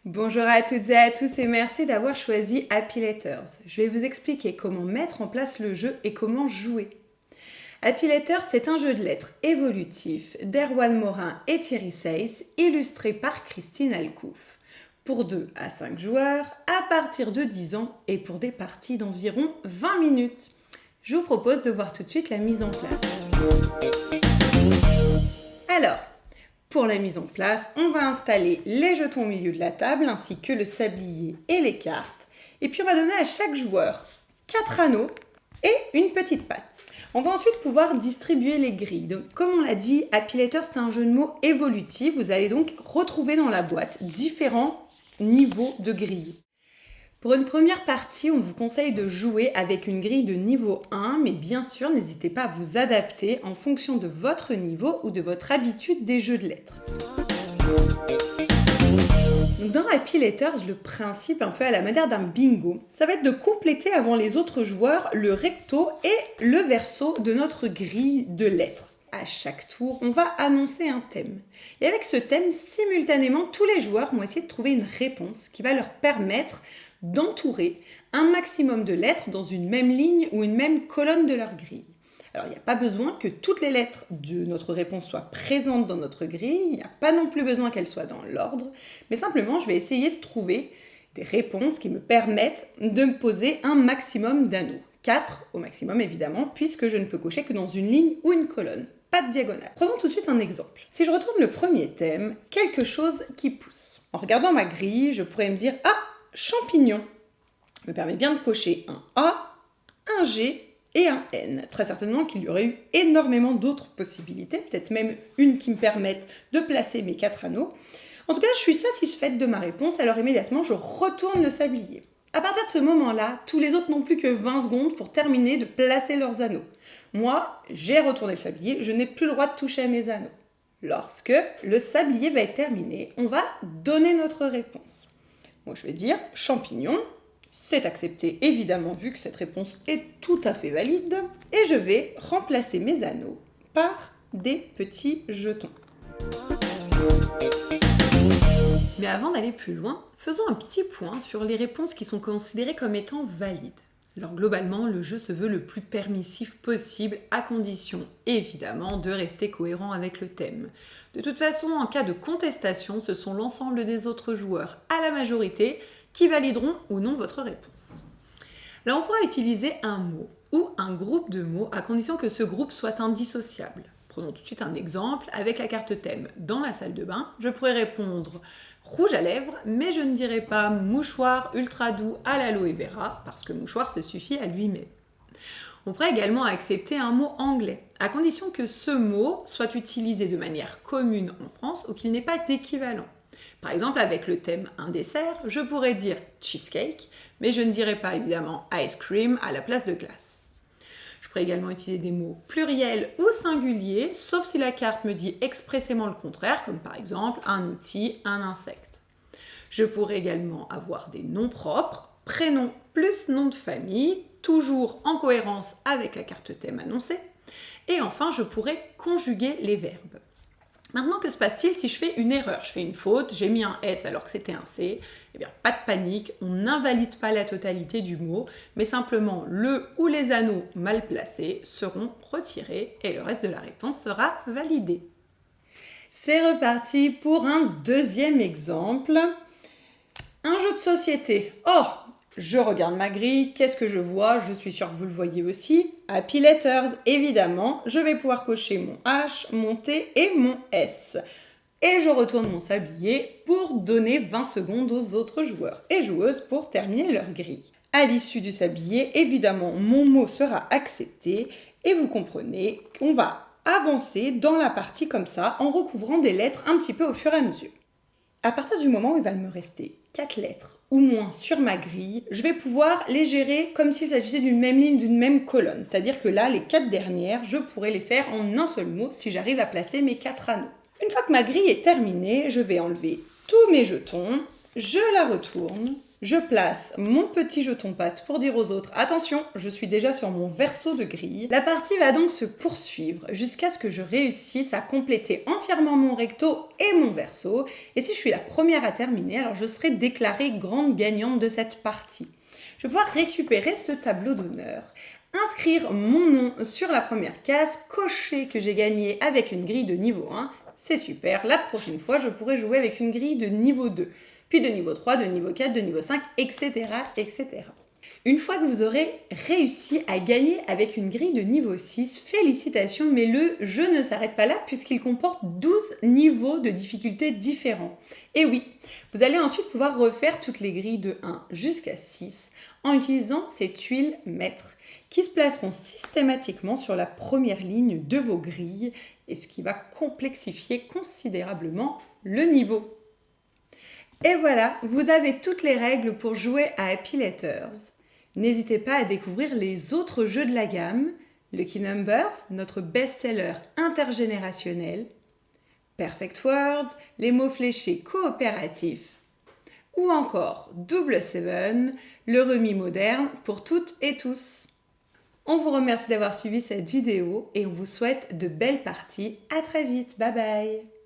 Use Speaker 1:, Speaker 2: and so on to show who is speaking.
Speaker 1: Bonjour à toutes et à tous et merci d'avoir choisi Happy Letters. Je vais vous expliquer comment mettre en place le jeu et comment jouer. Happy Letters, c'est un jeu de lettres évolutif d'Erwan Morin et Thierry Seyss, illustré par Christine Alcouf. Pour 2 à 5 joueurs, à partir de 10 ans et pour des parties d'environ 20 minutes. Je vous propose de voir tout de suite la mise en place. Alors, pour la mise en place, on va installer les jetons au milieu de la table ainsi que le sablier et les cartes. Et puis on va donner à chaque joueur 4 anneaux et une petite patte. On va ensuite pouvoir distribuer les grilles. Donc, comme on l'a dit, Happy Letters, c'est un jeu de mots évolutif. Vous allez donc retrouver dans la boîte différents niveaux de grilles. Pour une première partie, on vous conseille de jouer avec une grille de niveau 1, mais bien sûr, n'hésitez pas à vous adapter en fonction de votre niveau ou de votre habitude des jeux de lettres. Donc dans Happy Letters, le principe un peu à la manière d'un bingo, ça va être de compléter avant les autres joueurs le recto et le verso de notre grille de lettres. À chaque tour, on va annoncer un thème. Et avec ce thème, simultanément, tous les joueurs vont essayer de trouver une réponse qui va leur permettre d'entourer un maximum de lettres dans une même ligne ou une même colonne de leur grille. Alors, il n'y a pas besoin que toutes les lettres de notre réponse soient présentes dans notre grille, il n'y a pas non plus besoin qu'elles soient dans l'ordre, mais simplement, je vais essayer de trouver des réponses qui me permettent de me poser un maximum d'anneaux. 4 au maximum, évidemment, puisque je ne peux cocher que dans une ligne ou une colonne, pas de diagonale. Prenons tout de suite un exemple. Si je retourne le premier thème, quelque chose qui pousse. En regardant ma grille, je pourrais me dire « Ah, champignon !» me permet bien de cocher un A, un G et un N. Très certainement qu'il y aurait eu énormément d'autres possibilités, peut-être même une qui me permette de placer mes 4 anneaux. En tout cas, je suis satisfaite de ma réponse, alors immédiatement, je retourne le sablier. À partir de ce moment-là, tous les autres n'ont plus que 20 secondes pour terminer de placer leurs anneaux. Moi, j'ai retourné le sablier, je n'ai plus le droit de toucher à mes anneaux. Lorsque le sablier va être terminé, on va donner notre réponse. Moi, je vais dire champignon. C'est accepté, évidemment, vu que cette réponse est tout à fait valide. Et je vais remplacer mes anneaux par des petits jetons. Mais avant d'aller plus loin, faisons un petit point sur les réponses qui sont considérées comme étant valides. Alors globalement, le jeu se veut le plus permissif possible, à condition, évidemment, de rester cohérent avec le thème. De toute façon, en cas de contestation, ce sont l'ensemble des autres joueurs, à la majorité, qui valideront ou non votre réponse. Là, on pourra utiliser un mot ou un groupe de mots à condition que ce groupe soit indissociable. Prenons tout de suite un exemple avec la carte thème. Dans la salle de bain, je pourrais répondre rouge à lèvres, mais je ne dirais pas mouchoir ultra doux à l'aloe vera, parce que mouchoir se suffit à lui-même. On pourrait également accepter un mot anglais, à condition que ce mot soit utilisé de manière commune en France ou qu'il n'ait pas d'équivalent. Par exemple, avec le thème un dessert, je pourrais dire cheesecake, mais je ne dirais pas évidemment ice cream à la place de glace. Je pourrais également utiliser des mots pluriels ou singuliers, sauf si la carte me dit expressément le contraire, comme par exemple un outil, un insecte. Je pourrais également avoir des noms propres, prénom plus nom de famille, toujours en cohérence avec la carte thème annoncée. Et enfin, je pourrais conjuguer les verbes. Maintenant, que se passe-t-il si je fais une erreur? Je fais une faute, j'ai mis un S alors que c'était un C. Eh bien, pas de panique, on n'invalide pas la totalité du mot, mais simplement le ou les anneaux mal placés seront retirés et le reste de la réponse sera validé. C'est reparti pour un deuxième exemple. Un jeu de société. Oh, je regarde ma grille, qu'est-ce que je vois? Je suis sûre que vous le voyez aussi. Happy Letters, évidemment, je vais pouvoir cocher mon H, mon T et mon S. Et je retourne mon sablier pour donner 20 secondes aux autres joueurs et joueuses pour terminer leur grille. À l'issue du sablier, évidemment, mon mot sera accepté et vous comprenez qu'on va avancer dans la partie comme ça en recouvrant des lettres un petit peu au fur et à mesure. À partir du moment où il va me rester 4 lettres ou moins sur ma grille, je vais pouvoir les gérer comme s'il s'agissait d'une même ligne, d'une même colonne. C'est-à-dire que là, les 4 dernières, je pourrais les faire en un seul mot si j'arrive à placer mes 4 anneaux. Une fois que ma grille est terminée, je vais enlever tous mes jetons, je la retourne Je place mon petit jeton patte pour dire aux autres « Attention, je suis déjà sur mon verso de grille ». La partie va donc se poursuivre jusqu'à ce que je réussisse à compléter entièrement mon recto et mon verso. Et si je suis la première à terminer, alors je serai déclarée grande gagnante de cette partie. Je vais pouvoir récupérer ce tableau d'honneur, inscrire mon nom sur la première case, cocher que j'ai gagné avec une grille de niveau 1. C'est super, la prochaine fois je pourrai jouer avec une grille de niveau 2. Puis de niveau 3, de niveau 4, de niveau 5, etc., etc. Une fois que vous aurez réussi à gagner avec une grille de niveau 6, félicitations, mais le jeu ne s'arrête pas là puisqu'il comporte 12 niveaux de difficulté différents. Et oui, vous allez ensuite pouvoir refaire toutes les grilles de 1 jusqu'à 6 en utilisant ces tuiles maîtres qui se placeront systématiquement sur la première ligne de vos grilles et ce qui va complexifier considérablement le niveau. Et voilà, vous avez toutes les règles pour jouer à Happy Letters. N'hésitez pas à découvrir les autres jeux de la gamme, Lucky Numbers, notre best-seller intergénérationnel, Perfect Words, les mots fléchés coopératifs, ou encore Double Seven, le remis moderne pour toutes et tous. On vous remercie d'avoir suivi cette vidéo et on vous souhaite de belles parties. À très vite, bye bye.